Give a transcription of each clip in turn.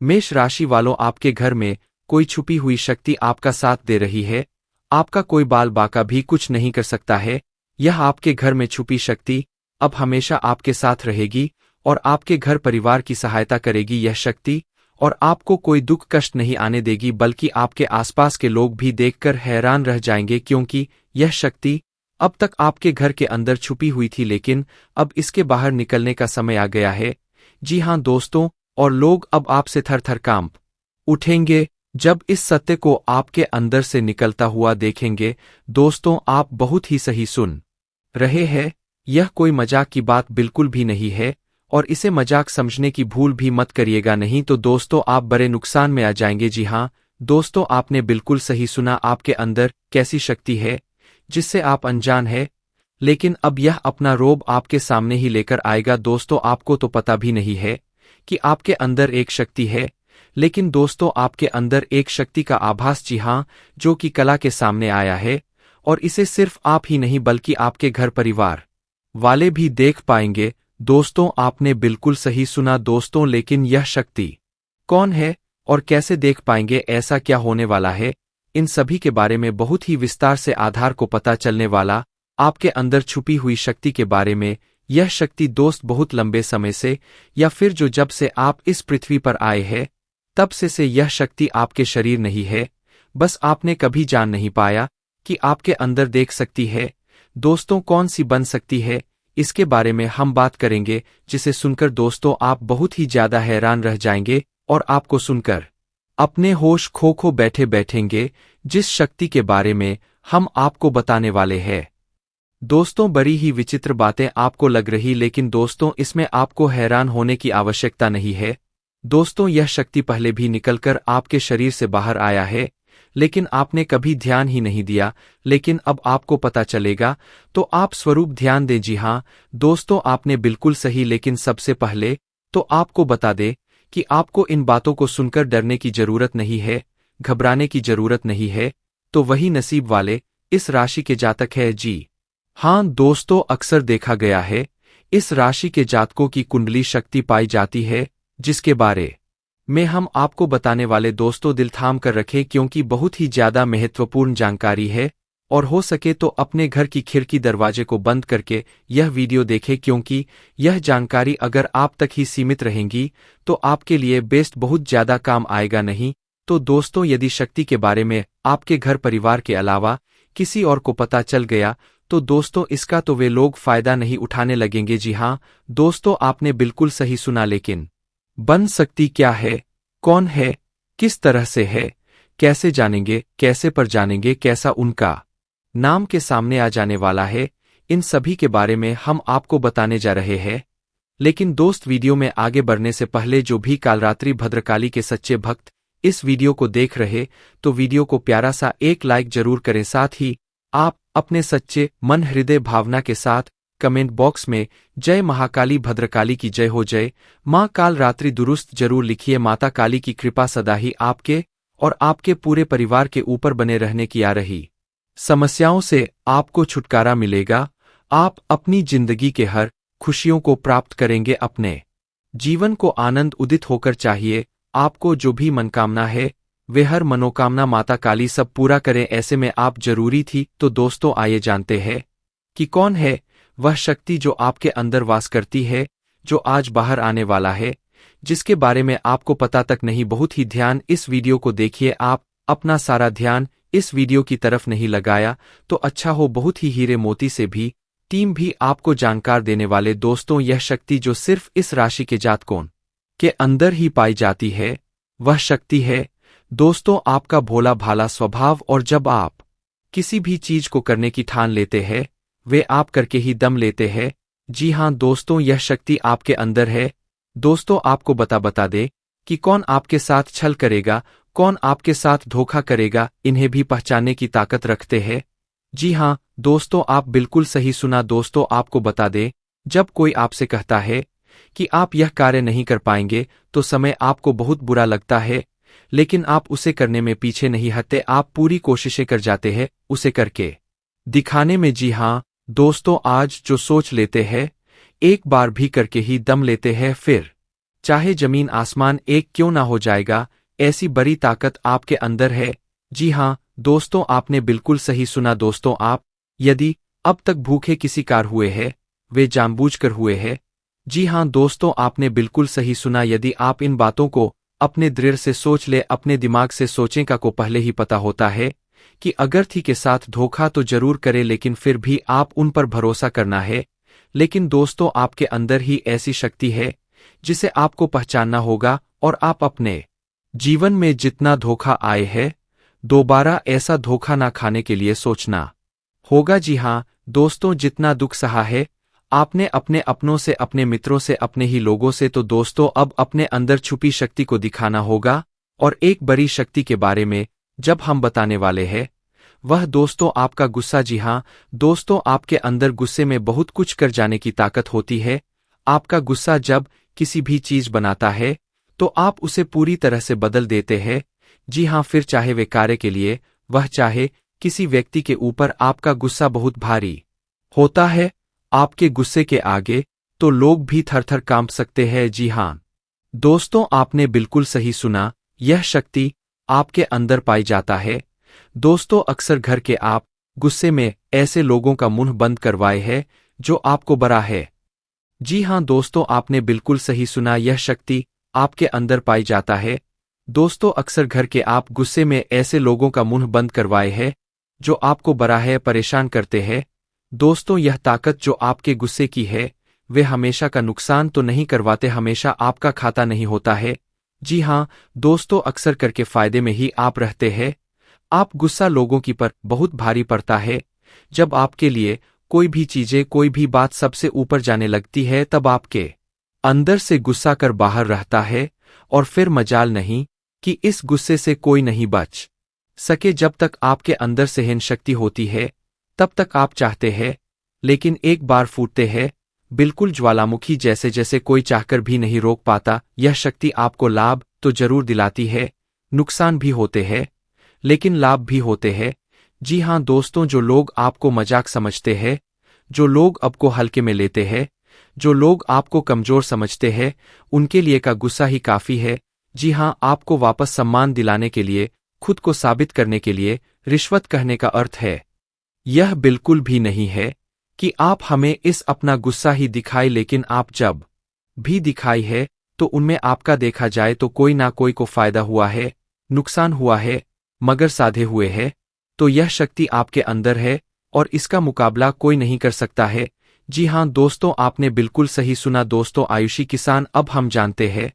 मेष राशि वालों, आपके घर में कोई छुपी हुई शक्ति आपका साथ दे रही है। आपका कोई बाल बाका भी कुछ नहीं कर सकता है। यह आपके घर में छुपी शक्ति अब हमेशा आपके साथ रहेगी और आपके घर परिवार की सहायता करेगी यह शक्ति, और आपको कोई दुख कष्ट नहीं आने देगी, बल्कि आपके आसपास के लोग भी देखकर हैरान रह जाएंगे, क्योंकि यह शक्ति अब तक आपके घर के अंदर छुपी हुई थी, लेकिन अब इसके बाहर निकलने का समय आ गया है। जी हां दोस्तों, और लोग अब आपसे थर थर कांप उठेंगे जब इस सत्य को आपके अंदर से निकलता हुआ देखेंगे। दोस्तों, आप बहुत ही सही सुन रहे हैं, यह कोई मजाक की बात बिल्कुल भी नहीं है, और इसे मजाक समझने की भूल भी मत करिएगा, नहीं तो दोस्तों आप बड़े नुकसान में आ जाएंगे। जी हां दोस्तों, आपने बिल्कुल सही सुना, आपके अंदर कैसी शक्ति है जिससे आप अनजान हैं, लेकिन अब यह अपना रोब आपके सामने ही लेकर आएगा। दोस्तों, आपको तो पता भी नहीं है कि आपके अंदर एक शक्ति है, लेकिन दोस्तों आपके अंदर एक शक्ति का आभास, जी हां, जो कि कला के सामने आया है, और इसे सिर्फ आप ही नहीं बल्कि आपके घर परिवार वाले भी देख पाएंगे। दोस्तों, आपने बिल्कुल सही सुना दोस्तों, लेकिन यह शक्ति कौन है और कैसे देख पाएंगे, ऐसा क्या होने वाला है, इन सभी के बारे में बहुत ही विस्तार से आधार को पता चलने वाला आपके अंदर छुपी हुई शक्ति के बारे में। यह शक्ति दोस्त बहुत लंबे समय से, या फिर जो जब से आप इस पृथ्वी पर आए हैं तब से यह शक्ति आपके शरीर नहीं है, बस आपने कभी जान नहीं पाया कि आपके अंदर देख सकती है। दोस्तों, कौन सी बन सकती है, इसके बारे में हम बात करेंगे, जिसे सुनकर दोस्तों आप बहुत ही ज्यादा हैरान रह जाएंगे और आपको सुनकर अपने होश खो बैठे बैठेंगे। जिस शक्ति के बारे में हम आपको बताने वाले हैं दोस्तों, बड़ी ही विचित्र बातें आपको लग रही, लेकिन दोस्तों इसमें आपको हैरान होने की आवश्यकता नहीं है। दोस्तों, यह शक्ति पहले भी निकलकर आपके शरीर से बाहर आया है, लेकिन आपने कभी ध्यान ही नहीं दिया, लेकिन अब आपको पता चलेगा, तो आप स्वरूप ध्यान दें। जी हां दोस्तों, आपने बिल्कुल सही, लेकिन सबसे पहले तो आपको बता दे कि आपको इन बातों को सुनकर डरने की जरूरत नहीं है, घबराने की जरूरत नहीं है। तो वही नसीब वाले इस राशि के जातक है। जी हां दोस्तों, अक्सर देखा गया है इस राशि के जातकों की कुंडली शक्ति पाई जाती है, जिसके बारे में हम आपको बताने वाले दोस्तों दिल थाम कर रखें, क्योंकि बहुत ही ज्यादा महत्वपूर्ण जानकारी है, और हो सके तो अपने घर की खिड़की दरवाजे को बंद करके यह वीडियो देखें, क्योंकि यह जानकारी अगर आप तक ही सीमित रहेंगी तो आपके लिए बेस्ट बहुत ज्यादा काम आएगा नहीं। तो दोस्तों, यदि शक्ति के बारे में आपके घर परिवार के अलावा किसी और को पता चल गया तो दोस्तों इसका तो वे लोग फायदा नहीं उठाने लगेंगे। जी हां दोस्तों, आपने बिल्कुल सही सुना, लेकिन बन सकती क्या है, कौन है, किस तरह से है, कैसे जानेंगे, कैसे पर जानेंगे, कैसा उनका नाम के सामने आ जाने वाला है, इन सभी के बारे में हम आपको बताने जा रहे हैं। लेकिन दोस्त, वीडियो में आगे बढ़ने से पहले जो भी कालरात्रि भद्रकाली के सच्चे भक्त इस वीडियो को देख रहे, तो वीडियो को प्यारा सा एक लाइक जरूर करें, साथ ही आप अपने सच्चे मन हृदय भावना के साथ कमेंट बॉक्स में जय महाकाली भद्रकाली की जय हो, जय मां काल रात्रि दुरुस्त जरूर लिखिए। माता काली की कृपा सदा ही आपके और आपके पूरे परिवार के ऊपर बने रहने की आ रही समस्याओं से आपको छुटकारा मिलेगा। आप अपनी जिंदगी के हर खुशियों को प्राप्त करेंगे, अपने जीवन को आनंद उदित होकर चाहिए। आपको जो भी मनकामना है वे हर मनोकामना माता काली सब पूरा करें, ऐसे में आप जरूरी थी। तो दोस्तों, आइए जानते हैं कि कौन है वह शक्ति जो आपके अंदर वास करती है, जो आज बाहर आने वाला है, जिसके बारे में आपको पता तक नहीं। बहुत ही ध्यान इस वीडियो को देखिए, आप अपना सारा ध्यान इस वीडियो की तरफ नहीं लगाया तो अच्छा हो, बहुत ही हीरे मोती से भी टीम भी आपको जानकार देने वाले। दोस्तों, यह शक्ति जो सिर्फ इस राशि के जातकों के अंदर ही पाई जाती है, वह शक्ति है दोस्तों आपका भोला भाला स्वभाव, और जब आप किसी भी चीज को करने की ठान लेते हैं वे आप करके ही दम लेते हैं। जी हां दोस्तों, यह शक्ति आपके अंदर है। दोस्तों, आपको बता दे कि कौन आपके साथ छल करेगा, कौन आपके साथ धोखा करेगा, इन्हें भी पहचानने की ताकत रखते हैं। जी हां दोस्तों, आप बिल्कुल सही सुना। दोस्तों, आपको बता दे, जब कोई आपसे कहता है कि आप यह कार्य नहीं कर पाएंगे तो समय आपको बहुत बुरा लगता है, लेकिन आप उसे करने में पीछे नहीं हटते, आप पूरी कोशिशें कर जाते हैं उसे करके दिखाने में। जी हां दोस्तों, आज जो सोच लेते हैं एक बार भी करके ही दम लेते हैं, फिर चाहे जमीन आसमान एक क्यों ना हो जाएगा, ऐसी बड़ी ताकत आपके अंदर है। जी हाँ दोस्तों, आपने बिल्कुल सही सुना दोस्तों। आप यदि अब तक भूखे किसी कार हुए हैं, वे जानबूझकर हुए हैं। जी हाँ दोस्तों, आपने बिल्कुल सही सुना। यदि आप इन बातों को अपने दृढ़ से सोच ले, अपने दिमाग से सोचें का को पहले ही पता होता है कि अगर थी के साथ धोखा तो जरूर करे, लेकिन फिर भी आप उन पर भरोसा करना है। लेकिन दोस्तों, आपके अंदर ही ऐसी शक्ति है जिसे आपको पहचानना होगा, और आप अपने जीवन में जितना धोखा आए है, दोबारा ऐसा धोखा ना खाने के लिए सोचना होगा। जी हाँ दोस्तों, जितना दुख सहा है आपने अपने अपनों से, अपने मित्रों से, अपने ही लोगों से, तो दोस्तों अब अपने अंदर छुपी शक्ति को दिखाना होगा। और एक बड़ी शक्ति के बारे में जब हम बताने वाले हैं, वह दोस्तों आपका गुस्सा। जी हाँ दोस्तों, आपके अंदर गुस्से में बहुत कुछ कर जाने की ताकत होती है। आपका गुस्सा जब किसी भी चीज बनाता है तो आप उसे पूरी तरह से बदल देते हैं। जी हाँ, फिर चाहे वे कार्य के लिए, वह चाहे किसी व्यक्ति के ऊपर, आपका गुस्सा बहुत भारी होता है। आपके गुस्से के आगे तो लोग भी थर-थर कांप सकते हैं। जी हाँ दोस्तों, आपने बिल्कुल सही सुना, यह शक्ति आपके अंदर पाई जाता है। दोस्तों, अक्सर घर के आप गुस्से में ऐसे लोगों का मुंह बंद करवाए हैं जो आपको बरा है। जी हाँ दोस्तों, आपने बिल्कुल सही सुना, यह शक्ति आपके अंदर पाई जाता है। दोस्तों, अक्सर घर के आप गुस्से में ऐसे लोगों का मुंह बंद करवाए हैं जो आपको बरा है, परेशान करते हैं। दोस्तों, यह ताकत जो आपके गुस्से की है, वे हमेशा का नुकसान तो नहीं करवाते, हमेशा आपका खाता नहीं होता है। जी हाँ दोस्तों, अक्सर करके फायदे में ही आप रहते हैं। आप गुस्सा लोगों की पर बहुत भारी पड़ता है। जब आपके लिए कोई भी चीजें, कोई भी बात सबसे ऊपर जाने लगती है, तब आपके अंदर से गुस्सा कर बाहर रहता है, और फिर मजाल नहीं कि इस गुस्से से कोई नहीं बच सके। जब तक आपके अंदर सहन शक्ति होती है तब तक आप चाहते हैं, लेकिन एक बार फूटते हैं, बिल्कुल ज्वालामुखी जैसे, जैसे कोई चाहकर भी नहीं रोक पाता। यह शक्ति आपको लाभ तो जरूर दिलाती है, नुकसान भी होते हैं, लेकिन लाभ भी होते हैं। जी हाँ दोस्तों, जो लोग आपको मजाक समझते हैं, जो लोग आपको हल्के में लेते हैं, जो लोग आपको कमजोर समझते हैं, उनके लिए का गुस्सा ही काफी है। जी हाँ, आपको वापस सम्मान दिलाने के लिए, खुद को साबित करने के लिए रिश्वत कहने का अर्थ है। यह बिल्कुल भी नहीं है कि आप हमें इस अपना गुस्सा ही दिखाए, लेकिन आप जब भी दिखाई है तो उनमें आपका देखा जाए तो कोई ना कोई को फायदा हुआ है, नुकसान हुआ है, मगर साधे हुए है। तो यह शक्ति आपके अंदर है और इसका मुकाबला कोई नहीं कर सकता है। जी हाँ दोस्तों, आपने बिल्कुल सही सुना। दोस्तों, आयुषी किसान, अब हम जानते हैं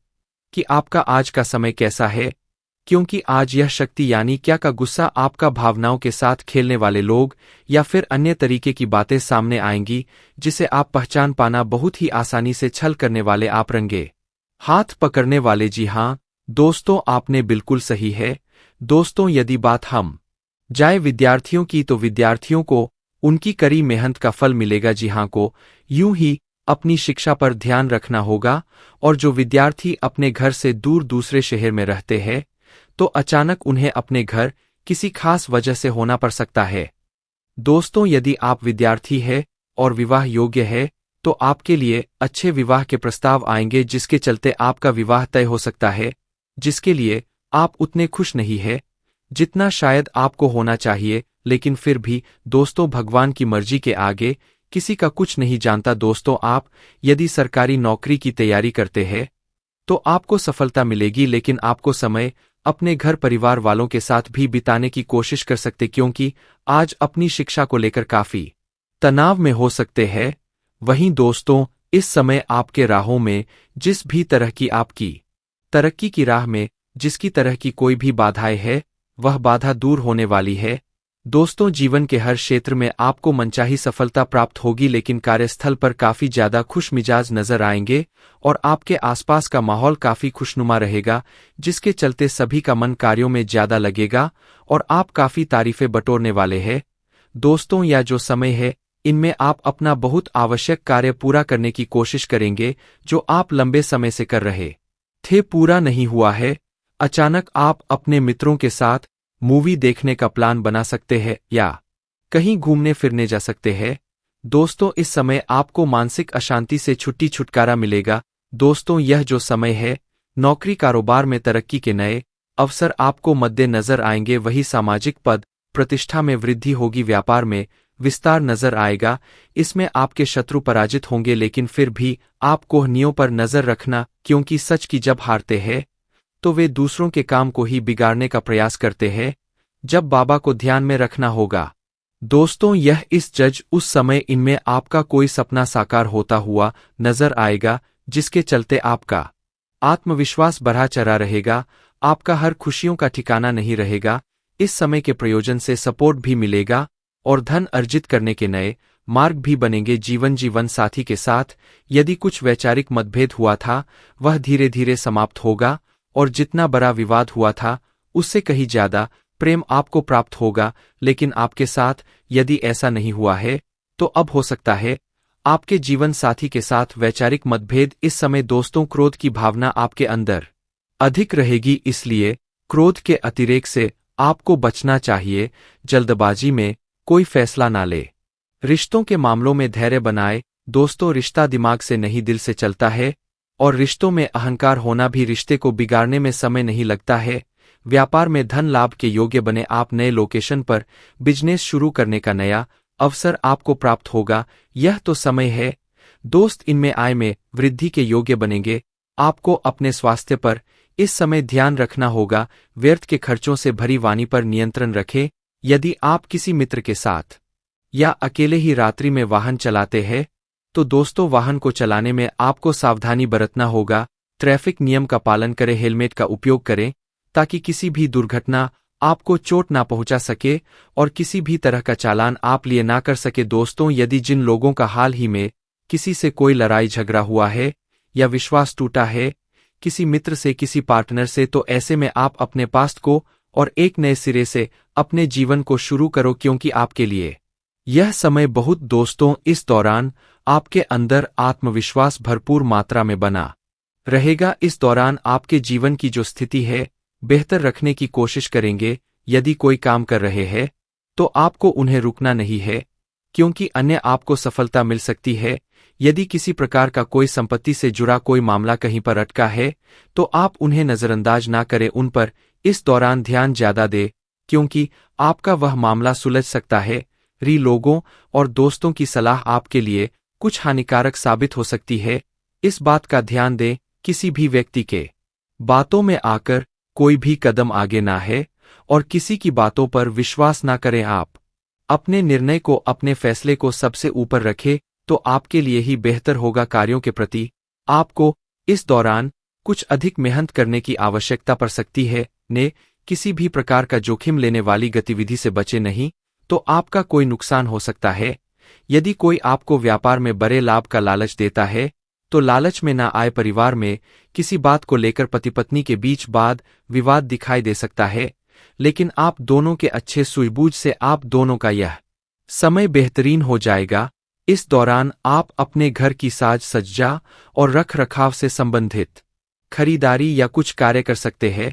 कि आपका आज का समय कैसा है, क्योंकि आज यह शक्ति यानी क्या का गुस्सा, आपका भावनाओं के साथ खेलने वाले लोग या फिर अन्य तरीके की बातें सामने आएंगी जिसे आप पहचान पाना बहुत ही आसानी से। छल करने वाले, आप रंगे हाथ पकड़ने वाले। जी हाँ दोस्तों, आपने बिल्कुल सही है। दोस्तों, यदि बात हम जाए विद्यार्थियों की, तो विद्यार्थियों को उनकी कड़ी मेहनत का फल मिलेगा। जी हाँ, को यूं ही अपनी शिक्षा पर ध्यान रखना होगा। और जो विद्यार्थी अपने घर से दूर दूसरे शहर में रहते हैं, तो अचानक उन्हें अपने घर किसी खास वजह से होना पड़ सकता है। दोस्तों, यदि आप विद्यार्थी हैं और विवाह योग्य है, तो आपके लिए अच्छे विवाह के प्रस्ताव आएंगे, जिसके चलते आपका विवाह तय हो सकता है, जिसके लिए आप उतने खुश नहीं हैं जितना शायद आपको होना चाहिए। लेकिन फिर भी दोस्तों, भगवान की मर्जी के आगे किसी का कुछ नहीं जानता। दोस्तों, आप यदि सरकारी नौकरी की तैयारी करते हैं तो आपको सफलता मिलेगी, लेकिन आपको समय अपने घर परिवार वालों के साथ भी बिताने की कोशिश कर सकते, क्योंकि आज अपनी शिक्षा को लेकर काफी तनाव में हो सकते हैं। वहीं दोस्तों, इस समय आपके राहों में जिस भी तरह की आपकी तरक्की की राह में जिसकी तरह की कोई भी बाधाएं है, वह बाधा दूर होने वाली है। दोस्तों, जीवन के हर क्षेत्र में आपको मनचाही सफलता प्राप्त होगी, लेकिन कार्यस्थल पर काफी ज्यादा खुश मिजाज नजर आएंगे और आपके आसपास का माहौल काफी खुशनुमा रहेगा, जिसके चलते सभी का मन कार्यों में ज्यादा लगेगा और आप काफी तारीफें बटोरने वाले हैं। दोस्तों, यह जो समय है, इनमें आप अपना बहुत आवश्यक कार्य पूरा करने की कोशिश करेंगे जो आप लंबे समय से कर रहे थे, पूरा नहीं हुआ है। अचानक आप अपने मित्रों के साथ मूवी देखने का प्लान बना सकते हैं या कहीं घूमने फिरने जा सकते हैं। दोस्तों, इस समय आपको मानसिक अशांति से छुट्टी छुटकारा मिलेगा। दोस्तों, यह जो समय है, नौकरी कारोबार में तरक्की के नए अवसर आपको मद्देनजर आएंगे। वही सामाजिक पद प्रतिष्ठा में वृद्धि होगी, व्यापार में विस्तार नजर आएगा। इसमें आपके शत्रु पराजित होंगे, लेकिन फिर भी आप कोहनियों पर नजर रखना, क्योंकि सच की जब हारते हैं तो वे दूसरों के काम को ही बिगाड़ने का प्रयास करते हैं। जब बाबा को ध्यान में रखना होगा। दोस्तों, यह इस जज उस समय इनमें आपका कोई सपना साकार होता हुआ नजर आएगा, जिसके चलते आपका आत्मविश्वास बढ़ा चढ़ा रहेगा। आपका हर खुशियों का ठिकाना नहीं रहेगा। इस समय के प्रयोजन से सपोर्ट भी मिलेगा और धन अर्जित करने के नए मार्ग भी बनेंगे। जीवन साथी के साथ यदि कुछ वैचारिक मतभेद हुआ था, वह धीरे धीरे समाप्त होगा और जितना बड़ा विवाद हुआ था, उससे कहीं ज्यादा प्रेम आपको प्राप्त होगा। लेकिन आपके साथ यदि ऐसा नहीं हुआ है, तो अब हो सकता है आपके जीवन साथी के साथ वैचारिक मतभेद। इस समय दोस्तों, क्रोध की भावना आपके अंदर अधिक रहेगी, इसलिए क्रोध के अतिरेक से आपको बचना चाहिए। जल्दबाजी में कोई फैसला ना ले। रिश्तों के मामलों में धैर्य बनाए। दोस्तों, रिश्ता दिमाग से नहीं दिल से चलता है, और रिश्तों में अहंकार होना भी रिश्ते को बिगाड़ने में समय नहीं लगता है। व्यापार में धन लाभ के योग्य बने। आप नए लोकेशन पर बिजनेस शुरू करने का नया अवसर आपको प्राप्त होगा। यह तो समय है दोस्त, इनमें आय में वृद्धि के योग्य बनेंगे। आपको अपने स्वास्थ्य पर इस समय ध्यान रखना होगा। व्यर्थ के खर्चों से भरी वाणी पर नियंत्रण रखें। यदि आप किसी मित्र के साथ या अकेले ही रात्रि में वाहन चलाते हैं, तो दोस्तों, वाहन को चलाने में आपको सावधानी बरतना होगा। ट्रैफिक नियम का पालन करें, हेलमेट का उपयोग करें, ताकि किसी भी दुर्घटना आपको चोट ना पहुंचा सके और किसी भी तरह का चालान आप लिए ना कर सके। दोस्तों, यदि जिन लोगों का हाल ही में किसी से कोई लड़ाई झगड़ा हुआ है या विश्वास टूटा है, किसी मित्र से, किसी पार्टनर से, तो ऐसे में आप अपने पास्ट को और एक नए सिरे से अपने जीवन को शुरू करो, क्योंकि आपके लिए यह समय बहुत। दोस्तों, इस दौरान आपके अंदर आत्मविश्वास भरपूर मात्रा में बना रहेगा। इस दौरान आपके जीवन की जो स्थिति है, बेहतर रखने की कोशिश करेंगे। यदि कोई काम कर रहे हैं, तो आपको उन्हें रुकना नहीं है, क्योंकि अन्य आपको सफलता मिल सकती है। यदि किसी प्रकार का कोई संपत्ति से जुड़ा कोई मामला कहीं पर अटका है, तो आप उन्हें नजरअंदाज ना करें, उन पर इस दौरान ध्यान ज्यादा दे, क्योंकि आपका वह मामला सुलझ सकता है। लोगों और दोस्तों की सलाह आपके लिए कुछ हानिकारक साबित हो सकती है। इस बात का ध्यान दें, किसी भी व्यक्ति के बातों में आकर कोई भी कदम आगे ना है और किसी की बातों पर विश्वास ना करें। आप अपने निर्णय को, अपने फैसले को सबसे ऊपर रखें, तो आपके लिए ही बेहतर होगा। कार्यों के प्रति आपको इस दौरान कुछ अधिक मेहनत करने की आवश्यकता पड़ सकती है। किसी भी प्रकार का जोखिम लेने वाली गतिविधि से बचे नहीं, तो आपका कोई नुकसान हो सकता है। यदि कोई आपको व्यापार में बड़े लाभ का लालच देता है, तो लालच में ना आए। परिवार में किसी बात को लेकर पति पत्नी के बीच वाद विवाद दिखाई दे सकता है, लेकिन आप दोनों के अच्छे सूझबूझ से आप दोनों का यह समय बेहतरीन हो जाएगा। इस दौरान आप अपने घर की साज सज्जा और रख रखाव से संबंधित खरीदारी या कुछ कार्य कर सकते हैं।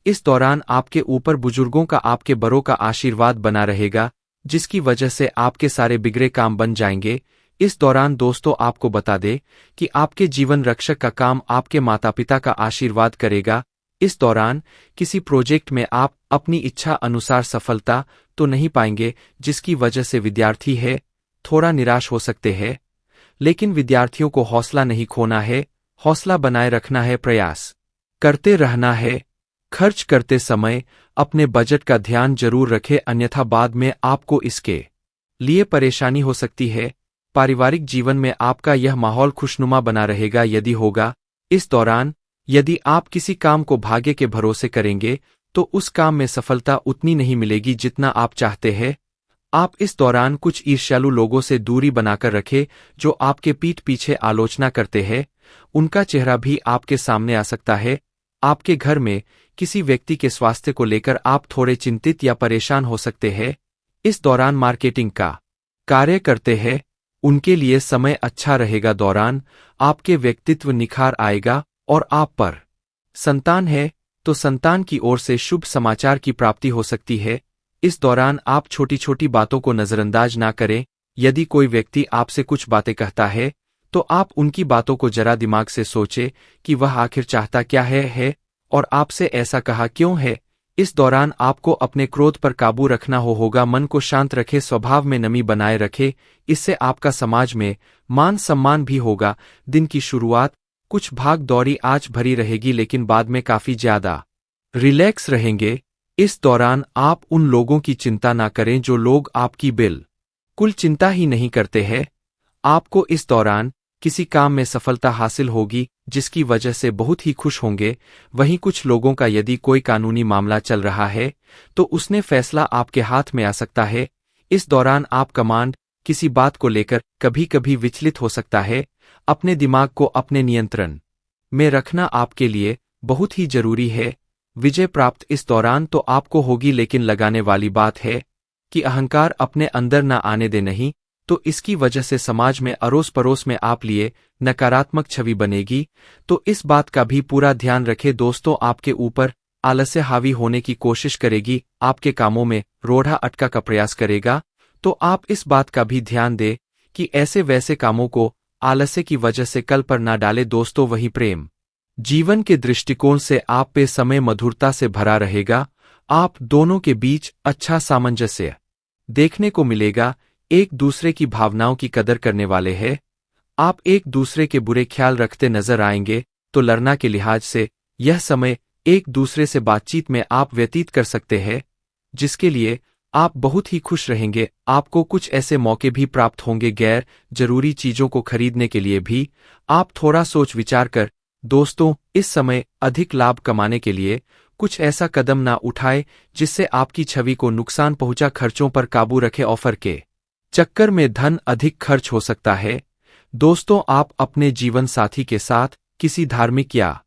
इस दौरान आपके ऊपर बुजुर्गों का, आपके बड़ों का आशीर्वाद बना रहेगा, जिसकी वजह से आपके सारे बिगड़े काम बन जाएंगे। इस दौरान दोस्तों, आपको बता दे कि आपके जीवन रक्षक का काम आपके माता पिता का आशीर्वाद करेगा। इस दौरान किसी प्रोजेक्ट में आप अपनी इच्छा अनुसार सफलता तो नहीं पाएंगे, जिसकी वजह से विद्यार्थी है थोड़ा निराश हो सकते हैं। लेकिन विद्यार्थियों को हौसला नहीं खोना है, हौसला बनाए रखना है, प्रयास करते रहना है। खर्च करते समय अपने बजट का ध्यान जरूर रखें, अन्यथा बाद में आपको इसके लिए परेशानी हो सकती है। पारिवारिक जीवन में आपका यह माहौल खुशनुमा बना रहेगा यदि होगा। इस दौरान यदि आप किसी काम को भाग्य के भरोसे करेंगे, तो उस काम में सफलता उतनी नहीं मिलेगी जितना आप चाहते हैं। आप इस दौरान कुछ ईर्ष्यालु लोगों से दूरी बनाकर रखें, जो आपके पीठ पीछे आलोचना करते हैं। उनका चेहरा भी आपके सामने आ सकता है। आपके घर में किसी व्यक्ति के स्वास्थ्य को लेकर आप थोड़े चिंतित या परेशान हो सकते हैं। इस दौरान मार्केटिंग का कार्य करते हैं, उनके लिए समय अच्छा रहेगा। दौरान आपके व्यक्तित्व निखार आएगा और आप पर संतान है, तो संतान की ओर से शुभ समाचार की प्राप्ति हो सकती है। इस दौरान आप छोटी छोटी बातों को नजरअंदाज ना करें। यदि कोई व्यक्ति आपसे कुछ बातें कहता है, तो आप उनकी बातों को जरा दिमाग से सोचे कि वह आखिर चाहता क्या है और आपसे ऐसा कहा क्यों है। इस दौरान आपको अपने क्रोध पर काबू रखना होगा। मन को शांत रखे, स्वभाव में नमी बनाए रखे, इससे आपका समाज में मान सम्मान भी होगा। दिन की शुरुआत कुछ भाग दौड़ी आज भरी रहेगी, लेकिन बाद में काफी ज्यादा रिलैक्स रहेंगे। इस दौरान आप उन लोगों की चिंता ना करें जो लोग आपकी बिल्कुल चिंता ही नहीं करते हैं। आपको इस दौरान किसी काम में सफलता हासिल होगी जिसकी वजह से बहुत ही खुश होंगे। वहीं कुछ लोगों का यदि कोई कानूनी मामला चल रहा है तो उसने फैसला आपके हाथ में आ सकता है। इस दौरान आप कमांड किसी बात को लेकर कभी कभी विचलित हो सकता है। अपने दिमाग को अपने नियंत्रण में रखना आपके लिए बहुत ही जरूरी है। विजय प्राप्त इस दौरान तो आपको होगी, लेकिन लगाने वाली बात है कि अहंकार अपने अंदर न आने दे, नहीं तो इसकी वजह से समाज में अड़ोस पड़ोस में आप लिए नकारात्मक छवि बनेगी। तो इस बात का भी पूरा ध्यान रखें। दोस्तों, आपके ऊपर आलस्य हावी होने की कोशिश करेगी, आपके कामों में रोड़ा अटका का प्रयास करेगा। तो आप इस बात का भी ध्यान दें कि ऐसे वैसे कामों को आलस्य की वजह से कल पर ना डाले। दोस्तों, वही प्रेम जीवन के दृष्टिकोण से आप पे समय मधुरता से भरा रहेगा। आप दोनों के बीच अच्छा सामंजस्य देखने को मिलेगा। एक दूसरे की भावनाओं की कदर करने वाले हैं। आप एक दूसरे के बुरे ख्याल रखते नजर आएंगे, तो लड़ना के लिहाज से यह समय एक दूसरे से बातचीत में आप व्यतीत कर सकते हैं, जिसके लिए आप बहुत ही खुश रहेंगे। आपको कुछ ऐसे मौके भी प्राप्त होंगे गैर जरूरी चीजों को खरीदने के लिए भी आप थोड़ा सोच विचार कर। दोस्तों, इस समय अधिक लाभ कमाने के लिए कुछ ऐसा कदम ना उठाए जिससे आपकी छवि को नुकसान पहुंचा। खर्चों पर काबू रखें, ऑफर के चक्कर में धन अधिक खर्च हो सकता है। दोस्तों, आप अपने जीवन साथी के साथ किसी धार्मिक या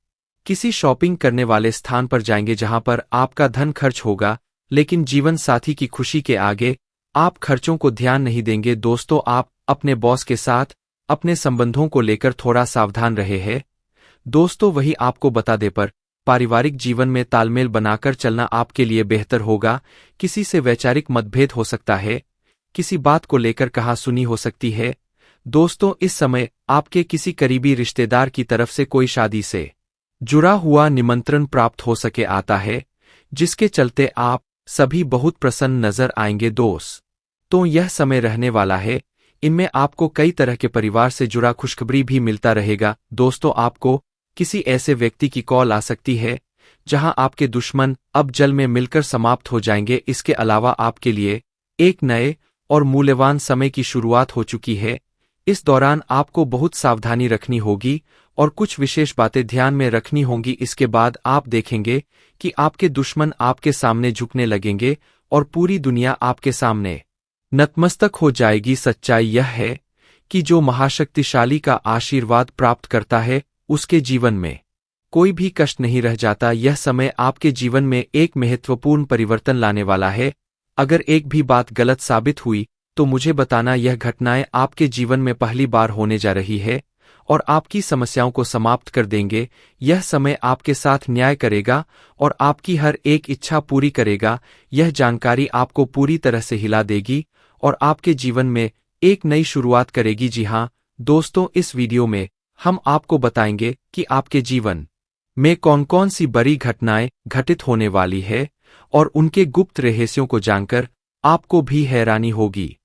किसी शॉपिंग करने वाले स्थान पर जाएंगे जहां पर आपका धन खर्च होगा, लेकिन जीवन साथी की खुशी के आगे आप खर्चों को ध्यान नहीं देंगे। दोस्तों, आप अपने बॉस के साथ अपने संबंधों को लेकर थोड़ा सावधान रहे हैं। दोस्तों, वही आपको बता दे पर पारिवारिक जीवन में तालमेल बनाकर चलना आपके लिए बेहतर होगा। किसी से वैचारिक मतभेद हो सकता है, किसी बात को लेकर कहा सुनी हो सकती है। दोस्तों, इस समय आपके किसी करीबी रिश्तेदार की तरफ से कोई शादी से जुड़ा हुआ निमंत्रण प्राप्त हो सके आता है, जिसके चलते आप सभी बहुत प्रसन्न नजर आएंगे। दोस्तों, यह समय रहने वाला है, इनमें आपको कई तरह के परिवार से जुड़ा खुशखबरी भी मिलता रहेगा। दोस्तों, आपको किसी ऐसे व्यक्ति की कॉल आ सकती है जहां आपके दुश्मन अब जल में मिलकर समाप्त हो जाएंगे। इसके अलावा आपके लिए एक नए और मूल्यवान समय की शुरुआत हो चुकी है। इस दौरान आपको बहुत सावधानी रखनी होगी और कुछ विशेष बातें ध्यान में रखनी होंगी। इसके बाद आप देखेंगे कि आपके दुश्मन आपके सामने झुकने लगेंगे और पूरी दुनिया आपके सामने नतमस्तक हो जाएगी। सच्चाई यह है कि जो महाशक्तिशाली का आशीर्वाद प्राप्त करता है उसके जीवन में कोई भी कष्ट नहीं रह जाता। यह समय आपके जीवन में एक महत्वपूर्ण परिवर्तन लाने वाला है। अगर एक भी बात गलत साबित हुई तो मुझे बताना। यह घटनाएं आपके जीवन में पहली बार होने जा रही है और आपकी समस्याओं को समाप्त कर देंगे। यह समय आपके साथ न्याय करेगा और आपकी हर एक इच्छा पूरी करेगा। यह जानकारी आपको पूरी तरह से हिला देगी और आपके जीवन में एक नई शुरुआत करेगी। जी हाँ दोस्तों, इस वीडियो में हम आपको बताएंगे कि आपके जीवन में कौन कौन सी बड़ी घटनाएं घटित होने वाली है और उनके गुप्त रहस्यों को जानकर आपको भी हैरानी होगी।